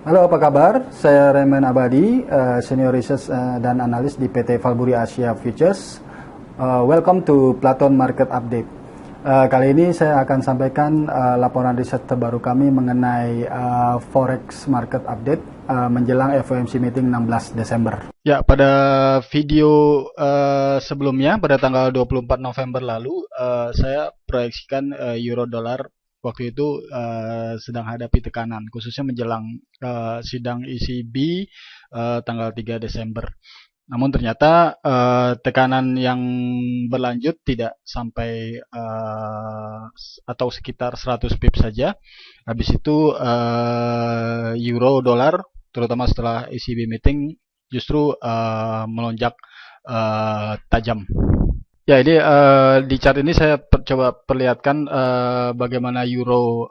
Halo, apa kabar? Saya Remen Abadi, Senior Research dan Analis di PT Valburi Asia Futures. Welcome to Platon Market Update. Kali ini saya akan sampaikan laporan riset terbaru kami mengenai Forex Market Update menjelang FOMC Meeting 16 Desember. Ya, pada video sebelumnya, pada tanggal 24 November lalu, saya proyeksikan euro dolar waktu itu sedang hadapi tekanan, khususnya menjelang sidang ECB tanggal 3 Desember. Namun ternyata tekanan yang berlanjut tidak sampai atau sekitar 100 pips saja. Habis itu euro dolar, terutama setelah ECB meeting, justru melonjak tajam. Ya, ini di chart ini saya coba perlihatkan bagaimana euro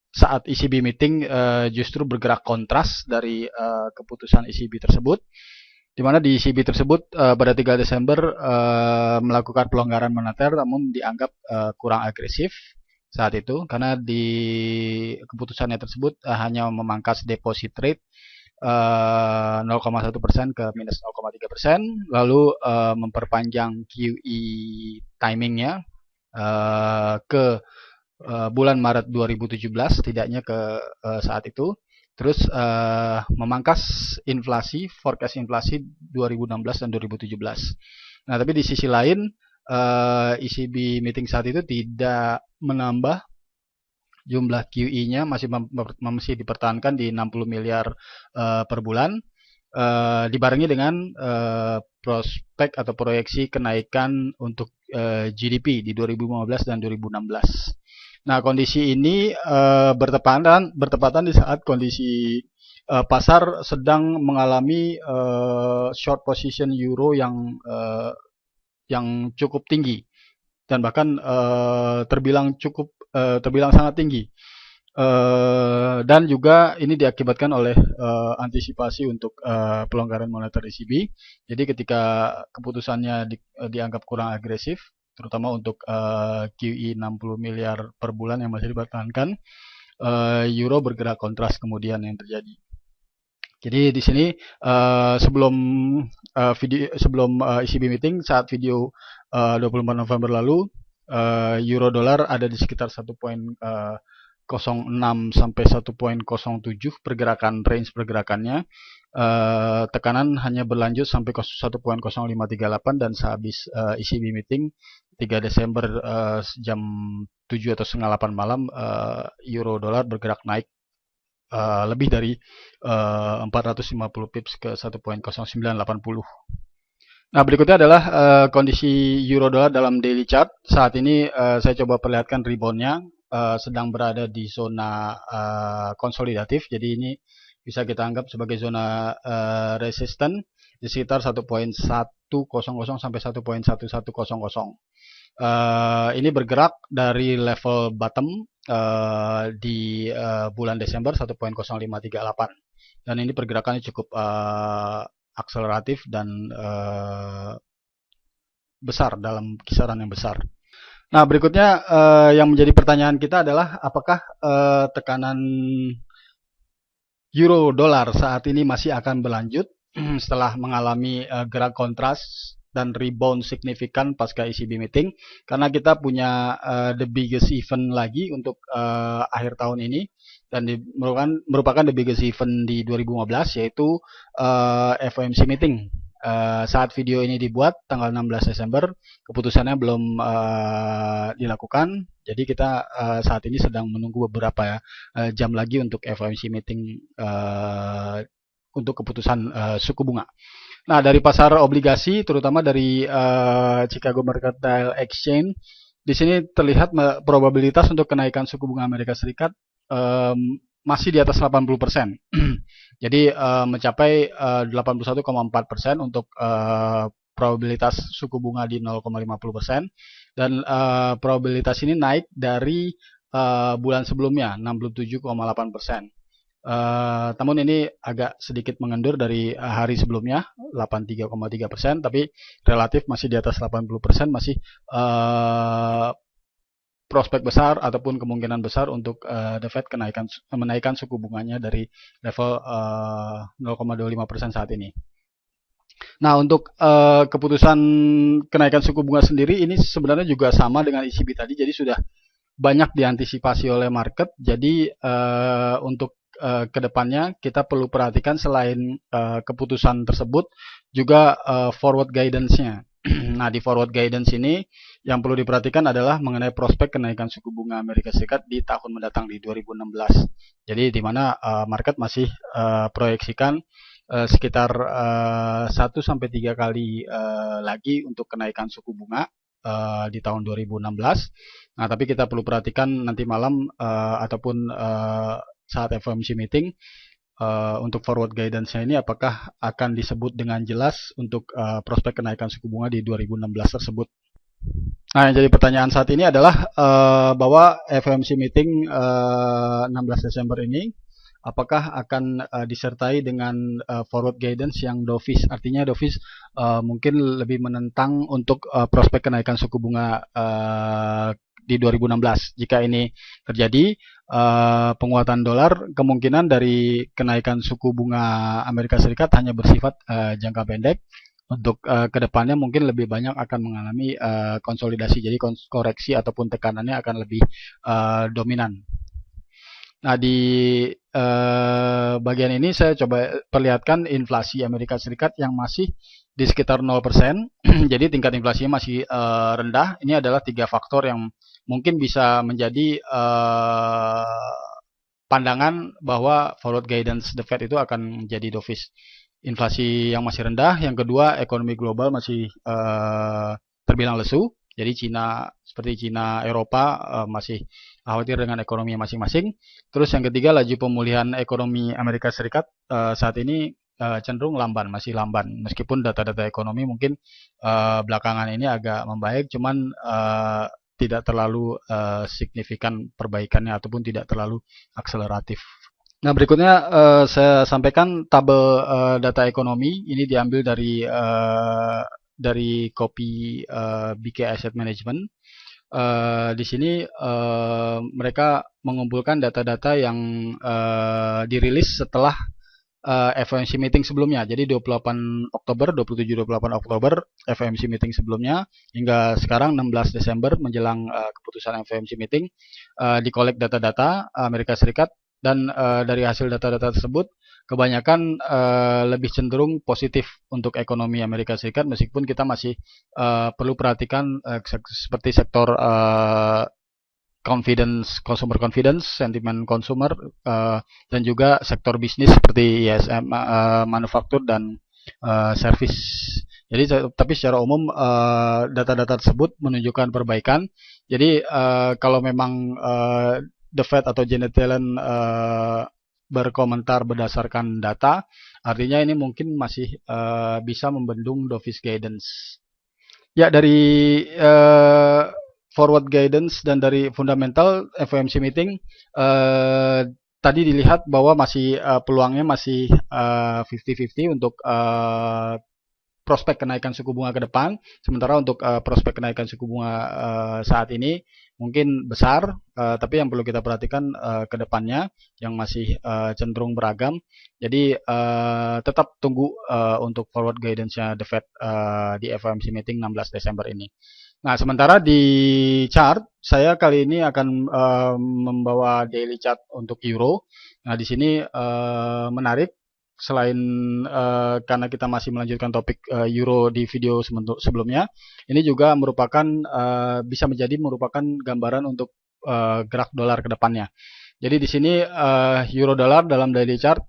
saat ECB meeting justru bergerak kontras dari keputusan ECB tersebut, di mana di ECB tersebut pada 3 Desember melakukan pelonggaran moneter, namun dianggap kurang agresif saat itu karena di keputusannya tersebut hanya memangkas deposit rate 0,1% ke minus 0,3%, lalu memperpanjang QE timingnya ke bulan Maret 2017, setidaknya ke saat itu. Terus memangkas inflasi, forecast inflasi 2016 dan 2017. Nah, tapi di sisi lain ECB meeting saat itu tidak menambah jumlah QE-nya, masih dipertahankan di 60 miliar per bulan, dibarengi dengan prospek atau proyeksi kenaikan untuk GDP di 2015 dan 2016. Nah, kondisi ini bertepatan di saat kondisi pasar sedang mengalami short position euro yang cukup tinggi dan bahkan terbilang sangat tinggi. Dan juga ini diakibatkan oleh antisipasi untuk pelonggaran moneter ECB. Jadi ketika keputusannya dianggap kurang agresif, terutama untuk QE 60 miliar per bulan yang masih dipertahankan, euro bergerak kontras kemudian yang terjadi. Jadi di sini sebelum ECB meeting, saat video 24 November lalu, euro dolar ada di sekitar 1.06 sampai 1.07 pergerakan, range pergerakannya. Tekanan hanya berlanjut sampai 1.0538 dan sehabis ECB meeting 3 Desember jam 7 atau setengah 8 malam, euro dolar bergerak naik lebih dari 450 pips ke 1.0980. Nah, berikutnya adalah kondisi euro dolar dalam daily chart. Saat ini saya coba perlihatkan reboundnya sedang berada di zona konsolidatif. Jadi ini bisa kita anggap sebagai zona resisten di sekitar 1.100 sampai 1.1100. Ini bergerak dari level bottom di bulan Desember 1.0538, dan ini pergerakannya cukup akseleratif dan besar, dalam kisaran yang besar. Nah, berikutnya yang menjadi pertanyaan kita adalah apakah tekanan euro dolar saat ini masih akan berlanjut setelah mengalami gerak kontras dan rebound signifikan pasca ECB meeting, karena kita punya the biggest event lagi untuk akhir tahun ini, dan merupakan the biggest event di 2015, yaitu FOMC meeting. Saat video ini dibuat tanggal 16 Desember, keputusannya belum dilakukan, jadi kita saat ini sedang menunggu beberapa jam lagi untuk FOMC meeting untuk keputusan suku bunga. Nah, dari pasar obligasi, terutama dari Chicago Mercantile Exchange, di sini terlihat probabilitas untuk kenaikan suku bunga Amerika Serikat masih di atas 80%. Jadi mencapai 81,4% untuk probabilitas suku bunga di 0,50%, dan probabilitas ini naik dari bulan sebelumnya 67,8%. Namun ini agak sedikit mengendur dari hari sebelumnya 83,3%, tapi relatif masih di atas 80%, masih prospek besar ataupun kemungkinan besar untuk The Fed menaikkan suku bunganya dari level 0,25% saat ini. Nah, untuk keputusan kenaikan suku bunga sendiri ini sebenarnya juga sama dengan ECB tadi, jadi sudah banyak diantisipasi oleh market. Jadi untuk kedepannya kita perlu perhatikan selain keputusan tersebut juga forward guidance-nya. Nah, di forward guidance ini yang perlu diperhatikan adalah mengenai prospek kenaikan suku bunga Amerika Serikat di tahun mendatang di 2016. Jadi di mana market masih proyeksikan sekitar 1-3 kali lagi untuk kenaikan suku bunga di tahun 2016. Nah, tapi kita perlu perhatikan nanti malam ataupun saat FOMC meeting untuk forward guidance-nya ini apakah akan disebut dengan jelas untuk prospek kenaikan suku bunga di 2016 tersebut. Nah, yang jadi pertanyaan saat ini adalah bahwa FOMC meeting 16 Desember ini apakah akan disertai dengan forward guidance yang dovish. Artinya dovish mungkin lebih menentang untuk prospek kenaikan suku bunga di 2016. Jika ini terjadi, penguatan dolar, kemungkinan dari kenaikan suku bunga Amerika Serikat hanya bersifat jangka pendek. Untuk kedepannya mungkin lebih banyak akan mengalami konsolidasi, jadi koreksi ataupun tekanannya akan lebih dominan. Nah, di bagian ini saya coba perlihatkan inflasi Amerika Serikat yang masih di sekitar 0%. Jadi tingkat inflasinya masih rendah. Ini adalah 3 faktor yang mungkin bisa menjadi pandangan bahwa forward guidance The Fed itu akan menjadi dovish. Inflasi yang masih rendah. Yang kedua, ekonomi global masih terbilang lesu. Jadi seperti Cina, Eropa masih khawatir dengan ekonomi masing-masing. Terus yang ketiga, laju pemulihan ekonomi Amerika Serikat saat ini cenderung masih lamban. Meskipun data-data ekonomi mungkin belakangan ini agak membaik, cuman tidak terlalu signifikan perbaikannya ataupun tidak terlalu akseleratif. Nah, berikutnya saya sampaikan tabel data ekonomi. Ini diambil dari kopi BK Asset Management. Di sini mereka mengumpulkan data-data yang dirilis setelah FOMC meeting sebelumnya. Jadi 27-28 Oktober FOMC meeting sebelumnya hingga sekarang 16 Desember menjelang keputusan FOMC meeting dikolek data-data Amerika Serikat, dan dari hasil data-data tersebut kebanyakan lebih cenderung positif untuk ekonomi Amerika Serikat, meskipun kita masih perlu perhatikan seperti sektor consumer confidence, sentimen consumer, dan juga sektor bisnis seperti ISM, manufaktur dan service. Jadi, tapi secara umum data-data tersebut menunjukkan perbaikan. Jadi kalau memang The Fed atau Janet Yellen berkomentar berdasarkan data, artinya ini mungkin masih bisa membendung dovish guidance. Ya, dari forward guidance dan dari fundamental FOMC meeting tadi dilihat bahwa masih peluangnya masih 50-50 untuk prospek kenaikan suku bunga ke depan. Sementara untuk prospek kenaikan suku bunga saat ini mungkin besar, tapi yang perlu kita perhatikan ke depannya yang masih cenderung beragam. Jadi tetap tunggu untuk forward guidance-nya The Fed di FOMC meeting 16 Desember ini. Nah, sementara di chart, saya kali ini akan membawa daily chart untuk euro. Nah, di sini menarik. Selain karena kita masih melanjutkan topik euro di video sebelumnya, ini juga merupakan bisa menjadi merupakan gambaran untuk gerak dolar ke depannya. Jadi di sini euro dolar dalam daily chart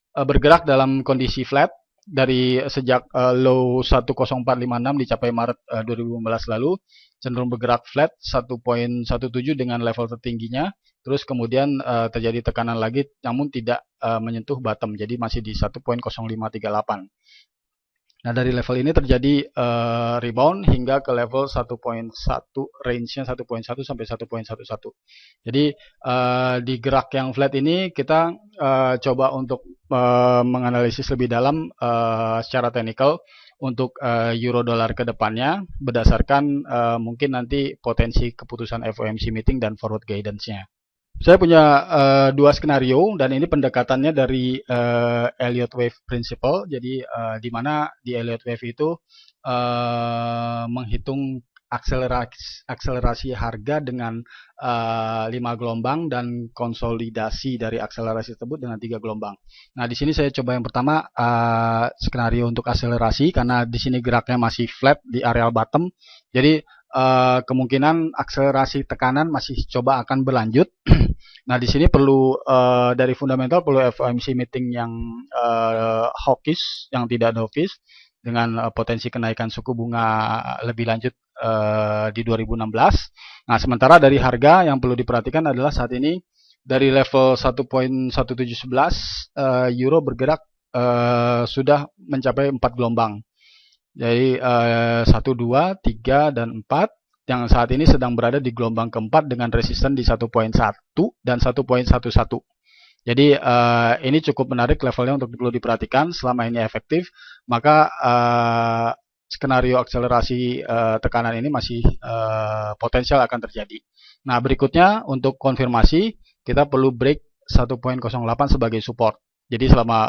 bergerak dalam kondisi flat dari sejak low 10456 dicapai Maret 2015 lalu, cenderung bergerak flat 1.17 dengan level tertingginya. Terus kemudian terjadi tekanan lagi, namun tidak menyentuh bottom, jadi masih di 1.0538. Nah, dari level ini terjadi rebound hingga ke level 1.1, range-nya 1.1 sampai 1.11. Jadi di gerak yang flat ini kita coba untuk menganalisis lebih dalam secara teknikal untuk euro dolar ke depannya berdasarkan mungkin nanti potensi keputusan FOMC meeting dan forward guidance-nya. Saya punya dua skenario dan ini pendekatannya dari Elliott Wave Principle. Jadi di mana di Elliott Wave itu menghitung akselerasi harga dengan 5 gelombang dan konsolidasi dari akselerasi tersebut dengan 3 gelombang. Nah, di sini saya coba yang pertama skenario untuk akselerasi karena di sini geraknya masih flat di areal bottom. Jadi kemungkinan akselerasi tekanan masih coba akan berlanjut. Nah, di sini perlu dari fundamental perlu FOMC meeting yang hawkish, yang tidak dovish dengan potensi kenaikan suku bunga lebih lanjut di 2016. Nah, sementara dari harga yang perlu diperhatikan adalah saat ini dari level 1.1711 euro bergerak sudah mencapai 4 gelombang. Jadi 1, 2, 3, dan 4 yang saat ini sedang berada di gelombang keempat dengan resisten di 1.1 dan 1.11. Jadi ini cukup menarik levelnya untuk perlu diperhatikan. Selama ini efektif, maka skenario akselerasi tekanan ini masih potensial akan terjadi. Nah, berikutnya untuk konfirmasi kita perlu break 1.08 sebagai support. Jadi selama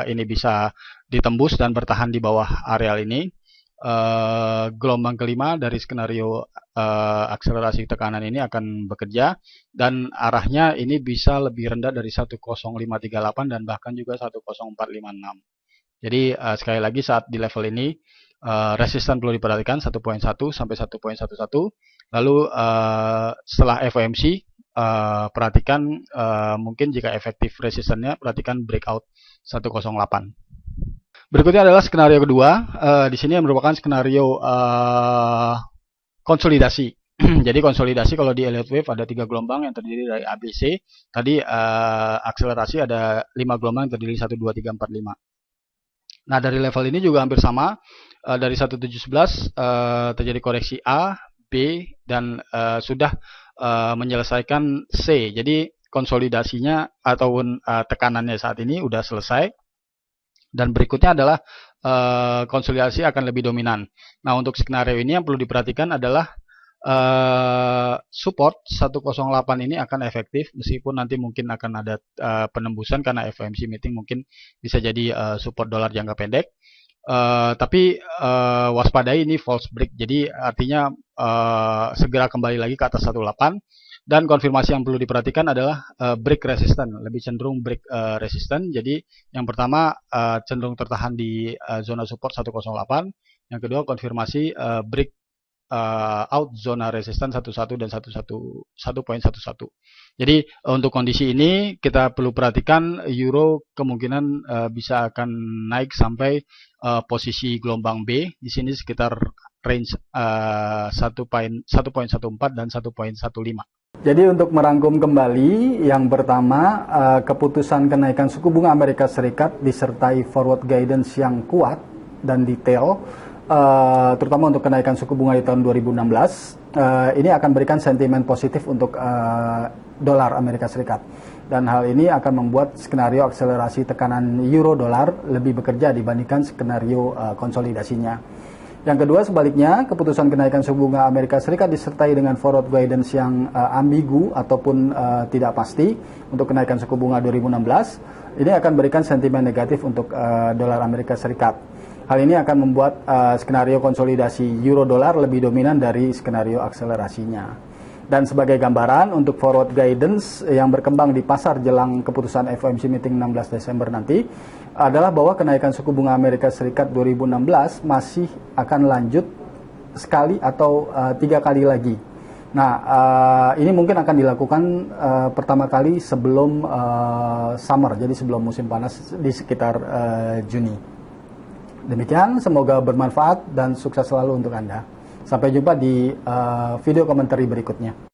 ini bisa ditembus dan bertahan di bawah areal ini, gelombang kelima dari skenario akselerasi tekanan ini akan bekerja dan arahnya ini bisa lebih rendah dari 10538 dan bahkan juga 10456. Jadi sekali lagi saat di level ini resisten perlu diperhatikan 1.1 sampai 1.11. Lalu setelah FOMC perhatikan mungkin jika efektif resistennya perhatikan breakout 108. Berikutnya adalah skenario kedua. Di sini yang merupakan skenario konsolidasi. Jadi konsolidasi kalau di Elliott Wave ada 3 gelombang yang terdiri dari ABC. Tadi akselerasi ada 5 gelombang yang terdiri 1, 2, 3, 4, 5. Nah, dari level ini juga hampir sama. Dari 1.1711 terjadi koreksi A, B, dan sudah menyelesaikan C. Jadi konsolidasinya ataupun tekanannya saat ini sudah selesai. Dan berikutnya adalah konsolidasi akan lebih dominan. Nah, untuk skenario ini yang perlu diperhatikan adalah support 108 ini akan efektif meskipun nanti mungkin akan ada penembusan karena FOMC meeting mungkin bisa jadi support dolar jangka pendek. Tapi waspadai ini false break. Jadi artinya segera kembali lagi ke atas 18. Dan konfirmasi yang perlu diperhatikan adalah break resistant, lebih cenderung break resistant. Jadi yang pertama cenderung tertahan di zona support 108. Yang kedua konfirmasi break out zona resistan 11 dan 1.11. Jadi untuk kondisi ini kita perlu perhatikan euro kemungkinan bisa akan naik sampai posisi gelombang B di sini sekitar range 1.14 dan 1.15. Jadi untuk merangkum kembali, yang pertama keputusan kenaikan suku bunga Amerika Serikat disertai forward guidance yang kuat dan detail, terutama untuk kenaikan suku bunga di tahun 2016, ini akan berikan sentimen positif untuk dolar Amerika Serikat. Dan hal ini akan membuat skenario akselerasi tekanan euro dolar lebih bekerja dibandingkan skenario konsolidasinya. Yang kedua sebaliknya, keputusan kenaikan suku bunga Amerika Serikat disertai dengan forward guidance yang ambigu ataupun tidak pasti untuk kenaikan suku bunga 2016, ini akan berikan sentimen negatif untuk dolar Amerika Serikat. Hal ini akan membuat skenario konsolidasi euro dolar lebih dominan dari skenario akselerasinya. Dan sebagai gambaran untuk forward guidance yang berkembang di pasar jelang keputusan FOMC meeting 16 Desember nanti adalah bahwa kenaikan suku bunga Amerika Serikat 2016 masih akan lanjut sekali atau 3 kali lagi. Nah, ini mungkin akan dilakukan pertama kali sebelum summer, jadi sebelum musim panas di sekitar Juni. Demikian, semoga bermanfaat dan sukses selalu untuk Anda. Sampai jumpa di video komentari berikutnya.